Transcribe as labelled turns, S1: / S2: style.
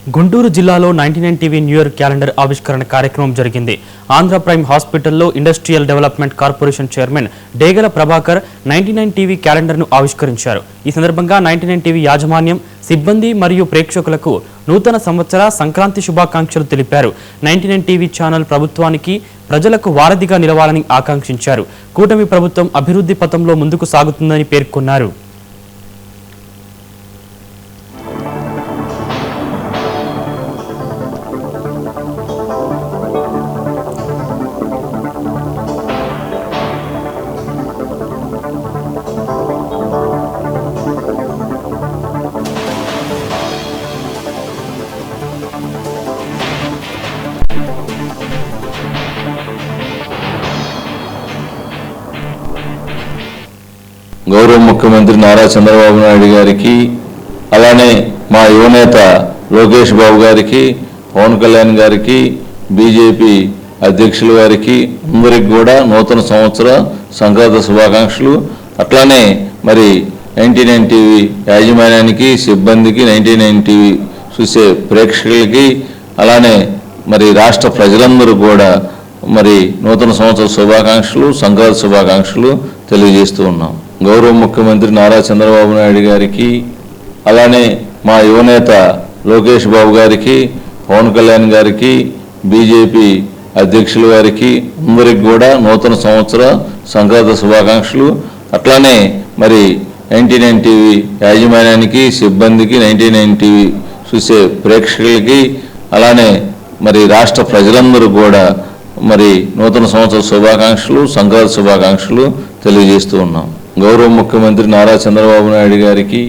S1: గుంటూరు జిల్లాలో 99 TV new year calendar ఆవిష్కరణ కార్యక్రమం జరిగింది. ఆంధ్ర ప్రైమ్ హాస్పిటల్లో ఇండస్ట్రియల్ డెవలప్మెంట్ కార్పొరేషన్ చైర్మన్ డేగల ప్రభాకర్ 99 టీవీ క్యాలెండర్ను ఆవిష్కరించారు. ఈ సందర్భంగా 99 టీవీ యాజమాన్యం, సిబ్బంది మరియు ప్రేక్షకులకు నూతన సంవత్సర సంక్రాంతి శుభాకాంక్షలు తెలిపారు. 99 టీవీ ఛానల్ ప్రభుత్వానికి, ప్రజలకు వారధిగా నిలవాలని ఆకాంక్షించారు. కూటమి ప్రభుత్వం అభివృద్ధి పథంలో ముందుకు సాగుతుందని పేర్కొన్నారు.
S2: గౌరవ ముఖ్యమంత్రి నారా చంద్రబాబు నాయుడు గారికి, అలానే మా యువనేత లోకేష్ బాబు గారికి, పవన్ కళ్యాణ్ గారికి, బీజేపీ అధ్యక్షుల గారికి అందరికి కూడా నూతన సంవత్సర సంక్రాంతి శుభాకాంక్షలు. అట్లానే మరి 99 టీవీ యాజమాన్యానికి, సిబ్బందికి, 99 టీవీ చూసే ప్రేక్షకులకి, అలానే మరి రాష్ట్ర ప్రజలందరూ కూడా మరి నూతన సంవత్సర శుభాకాంక్షలు, సంక్రాంతి శుభాకాంక్షలు తెలియజేస్తూ ఉన్నాం. గౌరవ ముఖ్యమంత్రి నారా చంద్రబాబు నాయుడు గారికి, అలానే మా యువనేత లోకేష్ బాబు గారికి, పవన్ కళ్యాణ్ గారికి, బీజేపీ అధ్యక్షుల గారికి అందరికి కూడా నూతన సంవత్సర సంక్రాంతి శుభాకాంక్షలు. అట్లానే మరి 99 టీవీ యాజమాన్యానికి, సిబ్బందికి, 99 టీవీ చూసే ప్రేక్షకులకి, అలానే మరి రాష్ట్ర ప్రజలందరూ కూడా మరి నూతన సంవత్సర శుభాకాంక్షలు, సంక్రాంతి శుభాకాంక్షలు తెలియజేస్తూ ఉన్నాం. గౌరవ ముఖ్యమంత్రి నారా చంద్రబాబు నాయుడు గారికి